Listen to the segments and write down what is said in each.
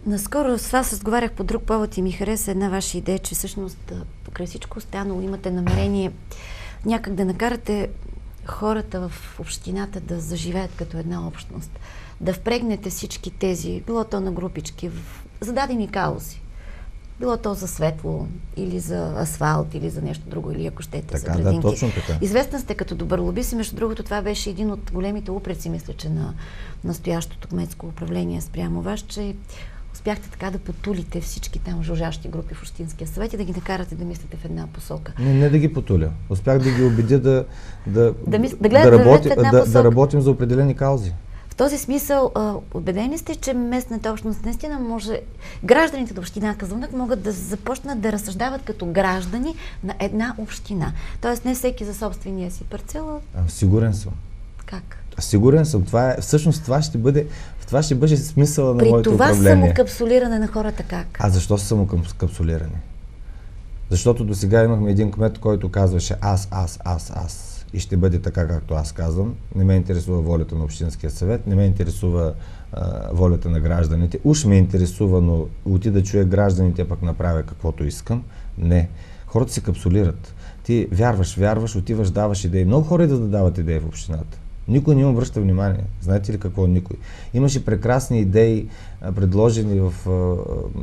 Наскоро с вас разговарях по друг повод и ми хареса една ваша идея, че всъщност покрай всичко останало имате намерение някак да накарате хората в общината да заживеят като една общност. Да впрегнете всички тези, било то на групички, в зададени каузи. Било то за светло, или за асфалт, или за нещо друго, или ако щете за градинки. Да, точно така. Известен сте като добър лобист и между другото това беше един от големите упреци, мисля, че на настоящото кметско управление спрямо вас, че успяхте така да потулите всички там жужжащи групи в Общинския съвет и да ги накарате да мислите в една посока. Не да ги потуля. Успях да ги убедя да работим за определени каузи. В този смисъл, убедени сте, че местната общност наистина може, гражданите на община Казанлък могат да започнат да разсъждават като граждани на една община. Тоест не всеки за собствения си парцел. Сигурен съм. Как? Сигурен съм. Всъщност това ще бъде смисъла на моето управление. При това самокапсулиране на хората как? А защо са самокапсулирани? Защото до сега имахме един кмет, който казваше аз. И ще бъде така, както аз казвам. Не ме интересува волята на Общинския съвет, не ме интересува волята на гражданите. Уж ме интересува, но отида да чуя гражданите, пък направя каквото искам. Не. Хората се капсулират. Ти вярваш, отиваш, даваш идеи. Много хора да дават идеи в общината. Никой не им обръща внимание. Знаете ли какво никой? Имаше прекрасни идеи, предложени в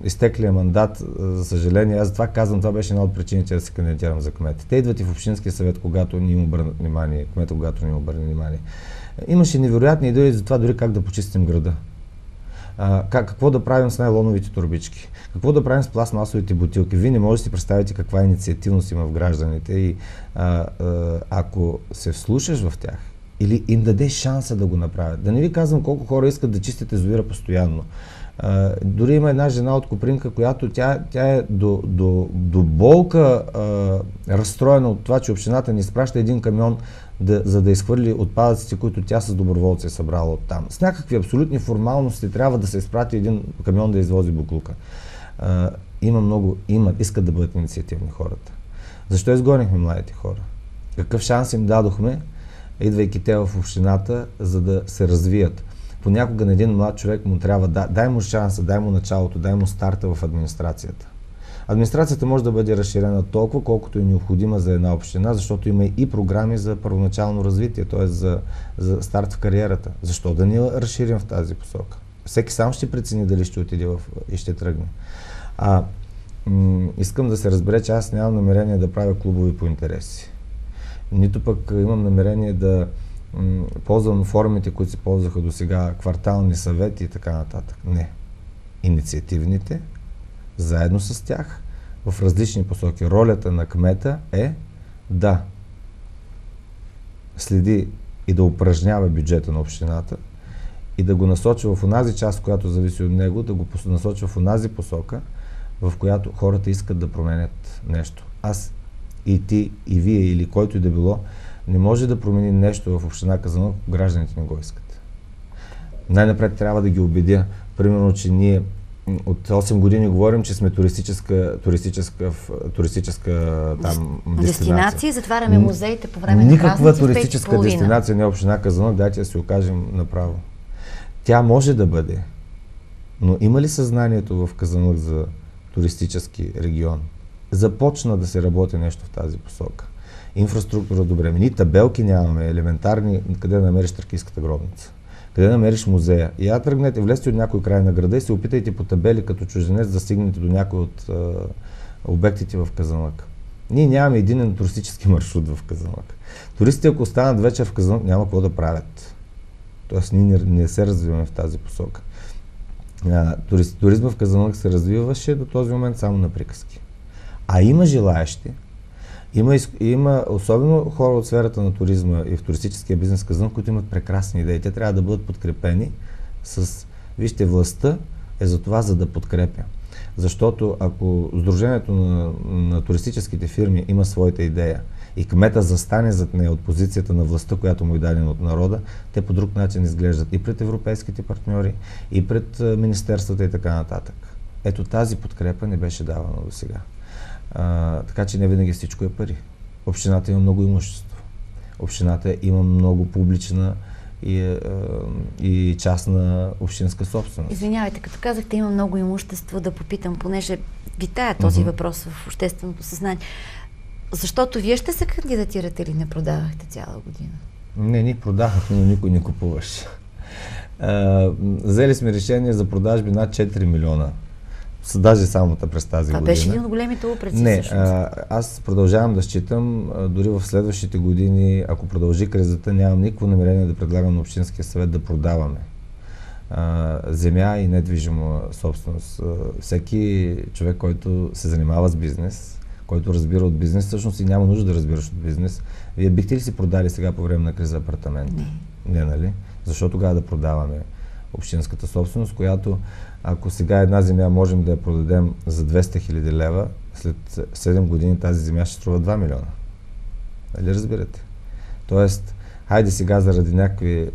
изтеклия мандат, за съжаление. Аз затова казвам, това беше една от причините да се кандидатирам за кмет. Те идват и в Общинския съвет, когато ни им обърнат внимание, кмета, когато ни им обърне внимание. Имаше невероятни идеи за това дори как да почистим града. Какво да правим с найлоновите турбички? Какво да правим с пластмасовите бутилки? Вие не можете да си представите каква инициативност има в гражданите и ако се вслушаш в тях, или им дадеш шанса да го направят. Да не ви казвам колко хора искат да чистят язовира постоянно. Дори има една жена от Копринка, която тя е до болка разстроена от това, че общината ни изпраща един камион, за да изхвърли отпадъците, които тя с доброволци е събрала оттам. С някакви абсолютни формалности трябва да се изпрати един камион да извози буклука. Искат да бъдат инициативни хората. Защо изгонихме младите хора? Какъв шанс им дадохме, идвайки те в общината, за да се развият? Понякога на един млад човек му трябва дай му шанса, дай му началото, дай му старта в администрацията. Администрацията може да бъде разширена толкова, колкото е необходима за една община, защото има и програми за първоначално развитие, т.е. за старт в кариерата. Защо да ни разширим в тази посока? Всеки сам ще прецени дали ще отиде и ще тръгне. Искам да се разбере, че аз нямам намерение да правя клубови по интереси. Нито пък имам намерение да ползвам формите, които се ползваха до сега, квартални съвети и така нататък. Не. Инициативните, заедно с тях, в различни посоки. Ролята на кмета е да следи и да упражнява бюджета на общината и да го насочва в онази част, която зависи от него, да го насочва в онази посока, в която хората искат да променят нещо. Аз и ти, и вие, или който и да било, не може да промени нещо в община Казанлък, ако гражданите не го искат. Най-напред трябва да ги убедя, примерно, че ние от 8 години говорим, че сме туристическа там дестинация. Затваряме музеите по време на празници. Никаква туристическа дестинация не е община Казанлък, дайте да си го кажем направо. Тя може да бъде, но има ли съзнанието в Казанлък за туристически регион? Започна да се работи нещо в тази посока. Инфраструктура добре. Ние табелки нямаме, елементарни, къде да намериш тракийската гробница, къде да намериш музея. И я тръгнете, влезте от някой край на града и се опитайте по табели като чужденец да стигнете до някой от обектите в Казанлък. Ние нямаме единен туристически маршрут в Казанлък. Туристите, ако останат вечер в Казанлък, няма какво да правят. Тоест ние не се развиваме в тази посока. Туризма в Казанлък се развиваше до този момент само на приказки. А има желаещи, има особено хора от сферата на туризма и в туристическия бизнес в Казанлък, които имат прекрасни идеи. Те трябва да бъдат подкрепени с... Вижте, властта е за това, за да подкрепя. Защото ако Сдружението на туристическите фирми има своята идея и кмета застане зад нея от позицията на властта, която му е дадена от народа, те по друг начин изглеждат и пред европейските партньори, и пред министерствата и така нататък. Ето тази подкрепа не беше давана до сега. Така че не винаги всичко е пари. Общината има много имущество. Общината има много публична и частна общинска собственост. Извинявайте, като казахте, има много имущество, да попитам, понеже витая този въпрос в общественото съзнание. Защото вие ще се кандидатирате или не продавахте цяла година? Не, ние продавахме, но никой не купуваше. Взели сме решение за продажби над 4 милиона. Даже само през тази година. Това беше един от големите упреци. Не, аз продължавам да считам, дори в следващите години, ако продължи кризата, нямам никакво намерение да предлагам на Общинския съвет да продаваме земя и недвижима собственост. Всеки човек, който се занимава с бизнес, който разбира от бизнес, всъщност и няма нужда да разбираш от бизнес. Вие бихте ли си продали сега по време на криза апартамент? Не, нали? Защо тогава да продаваме общинската собственост, която ако сега една земя можем да я продадем за 200 хиляди лева, след 7 години тази земя ще струва 2 милиона. Нали разбирате? Тоест, хайде сега заради някакви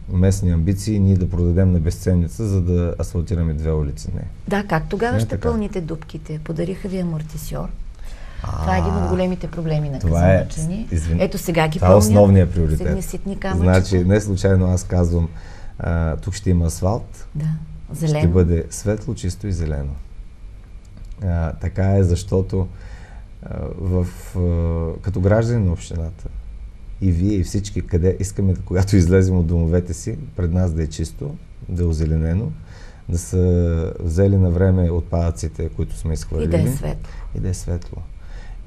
местни амбиции ние да продадем на безценница, за да асфалтираме 2 улици. Не. Да, как тогава ще пълните дупките? Подариха ви амортисьор. Това е един от големите проблеми на Казанлъчани. Ето сега ги пълнят. Това е основният приоритет. Значи, не случайно аз казвам, тук ще има асфалт, зелено. Ще бъде светло, чисто и зелено. Така е, защото като граждани на общината и вие и всички, къде искаме, когато излезем от домовете си, пред нас да е чисто, да е озеленено, да са взели на време отпадъците, които сме изхвърлили. И да е светло. И да е светло.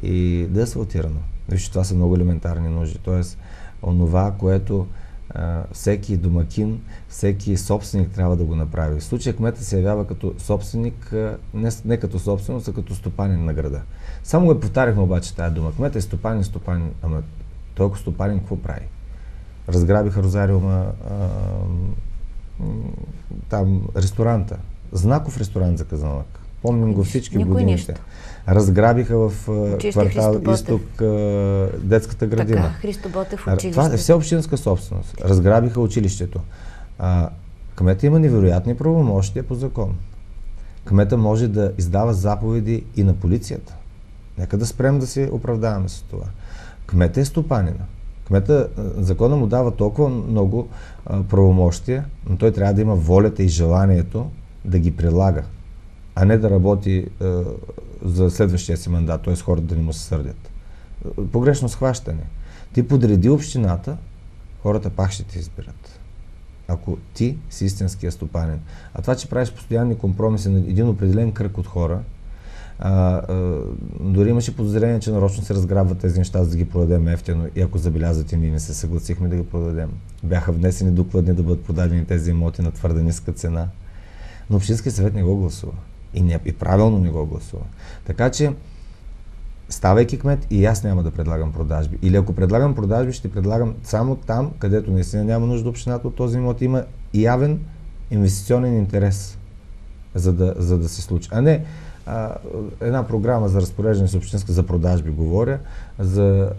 И да е асфалтирано. Вижте, това са много елементарни нужди. Тоест, онова, което всеки домакин, всеки собственик трябва да го направи. В случая кмета се явява като собственик, не като собственост, а като стопанин на града. Само го повтаряхме обаче тая дума. Кмет е стопанин, ама той ако стопанин какво прави? Разграбиха Розариума, там ресторанта. Знаков ресторант за Казанлък. Помним го всички годините. Разграбиха в квартал Изток детската градина. Така, Христо Ботев училище. Това е все общинска собственост. Разграбиха училището. Кмета има невероятни правомощия по закон. Кмета може да издава заповеди и на полицията. Нека да спрем да се оправдаваме с това. Кмета е стопанина. Кмета, закона му дава толкова много правомощия, но той трябва да има волята и желанието да ги прилага, а не да работи за следващия си мандат, т.е. хората да не му се сърдят. Погрешно схващане. Ти подреди общината, хората пак ще те изберат. Ако ти си истинския стопанин. А това, че правиш постоянни компромиси на един определен кръг от хора, дори имаше подозрение, че нарочно се разграбват тези неща, за да ги продадем ефтино и ако забелязвате, ние не се съгласихме да ги продадем. Бяха внесени докладни да бъдат продадени тези имоти на твърде ниска цена. Но Общинския съвет не го гласува. И правилно не го гласува. Така че, ставайки кмет, и аз няма да предлагам продажби. Или ако предлагам продажби, ще предлагам само там, където наистина няма нужда общината от този имот. Има явен инвестиционен интерес, за да се случи. А не една програма за разпореждане с общинска за продажби, говоря, за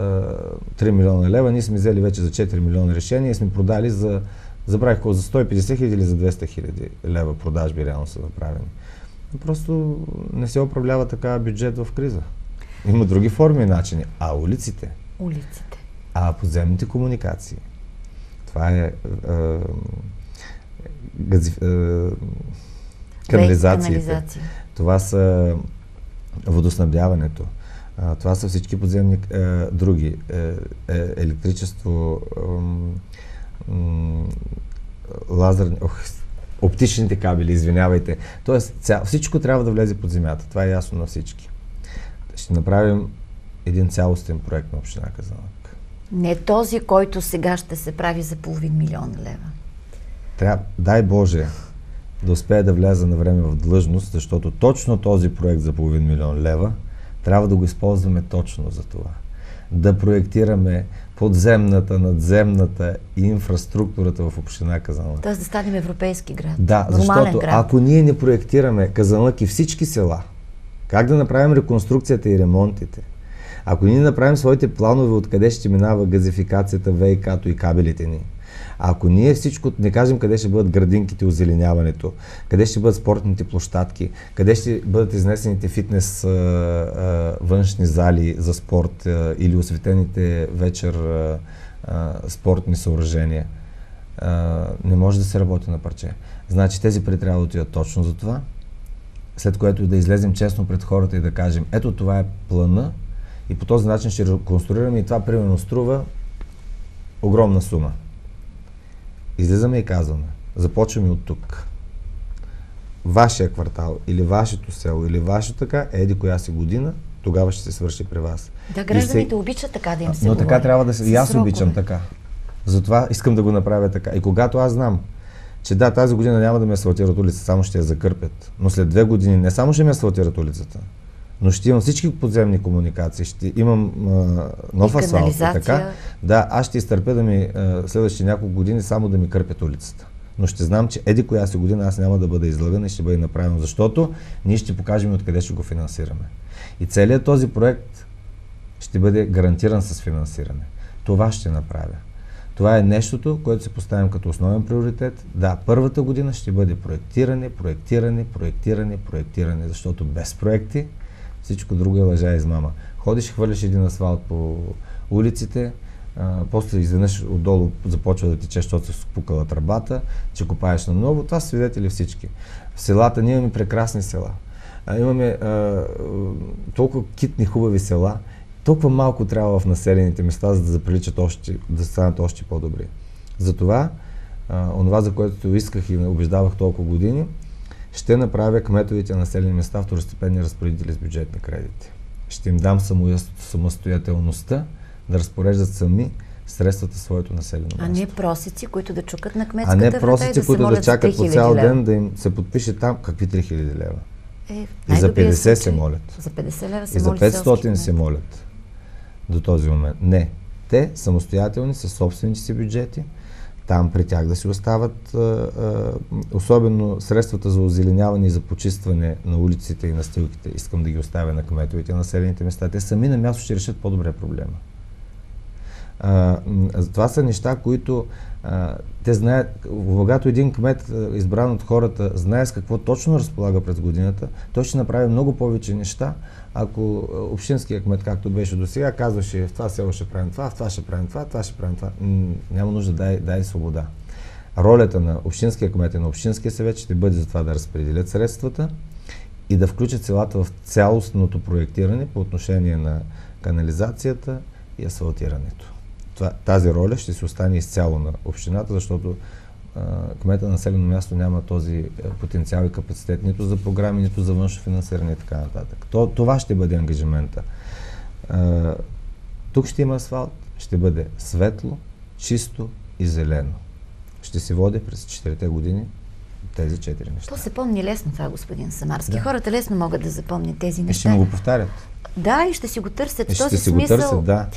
3 милиона лева. Ние сме взели вече за 4 милиона решения и сме продали за 150 хиляди или за 200 хиляди лева продажби реално са направени. Просто не се управлява така бюджет в криза. Има други форми и начини. А улиците? Улиците. А подземните комуникации? Това е канализациите. Това са водоснабдяването. Това са всички подземни други. Електричество, лазерни, оптичните кабели, извинявайте. Тоест, всичко трябва да влезе под земята. Това е ясно на всички. Ще направим един цялостен проект на община Казанлък. Не този, който сега ще се прави за половин милион лева. Дай Боже, да успея да вляза на време в длъжност, защото точно този проект за половин милион лева трябва да го използваме точно за това. Да проектираме подземната, надземната и инфраструктурата в община Казанлък. Тоест да станем европейски град. Да, защото ако ние не проектираме Казанлък и всички села, как да направим реконструкцията и ремонтите, ако ние направим своите планове откъде ще минава газификацията, ВИК-то и кабелите ни, ако ние всичко не кажем къде ще бъдат градинките, озеленяването, къде ще бъдат спортните площадки, къде ще бъдат изнесените фитнес външни зали за спорт или осветените вечер спортни съоръжения, Не може да се работи на парче. Значи тези пари трябва да отидат точно за това, след което да излезем честно пред хората и да кажем, ето това е плана и по този начин ще реконструираме и това примерно струва огромна сума. Излизаме и казваме, започваме от тук. Вашия квартал или вашето село или вашето така, еди коя си година, тогава ще се свърши при вас. Да, гражданите обичат така да им се Но говори. така трябва да се... И аз срокове. обичам така. Затова искам да го направя така. И когато аз знам, че да, тази година няма да ми асфалтират улицата, само ще я закърпят. Но след 2 години не само ще ми асфалтират улицата, но ще имам всички подземни комуникации, ще имам нов асфалт. Така, да, аз ще изтърпя да ми следващите няколко години само да ми кърпят улицата. Но ще знам, че еди коя си година аз няма да бъда излъган и ще бъде направено, защото ние ще покажем откъде ще го финансираме. И целият този проект ще бъде гарантиран с финансиране. Това ще направя. Това е нещото, което се поставим като основен приоритет. Да, първата година ще бъде проектиране, защото без проекти всичко друго е лъжа и измама. Ходиш, хвърляш един асфалт по улиците, после изведнъж отдолу започва да тече, защото се спукала тръбата, че копаеш на ново. Това са свидетели всички. В селата ние имаме прекрасни села. Имаме толкова китни, хубави села. Толкова малко трябва в населените места, за да заприличат още, да станат още по-добри. Затова, онова, за което исках и убеждавах толкова години, ще направя кметовите на населени места второстепенни разпоредители с бюджетни кредити. Ще им дам самостоятелността да разпореждат сами средствата в своето населено място. А не просици, които да чукат на кметската врата. А не просици, които да чакат по цял ден да им се подпише там какви 3000 лева. И за 50 се молят. За 50 лева се и за молят 500 се молят. До този момент. Не. Те самостоятелни със собствените си бюджети. Там при тях да си остават особено средствата за озеленяване и за почистване на улиците и настилките. Искам да ги оставя на кметовете на населените места. Те сами на място ще решат по-добре проблема. Това са неща, които те знаят, когато един кмет, избран от хората, знае с какво точно разполага през годината, той ще направи много повече неща, ако общинският кмет, както беше до сега, казваше в това село ще правим това, в това ще правим това, това ще правим това. Няма нужда, дай свобода. Ролята на общинския кмет и на общинския съвет ще бъде за това да разпределят средствата и да включат селата в цялостното проектиране по отношение на канализацията и асфалтирането. Тази роля ще се остане изцяло на общината, защото кмета на населено място няма този потенциал и капацитет нито за програми, нито за външно финансиране и така нататък. Това ще бъде ангажимента. Тук ще има асфалт, ще бъде светло, чисто и зелено. Ще се води през 4 години тези 4 неща. То се помни лесно това, господин Самарски. Да. Хората лесно могат да запомнят тези неща. И ще му го повтарят. Да, и ще си го търсят. И ще си го търсят, да.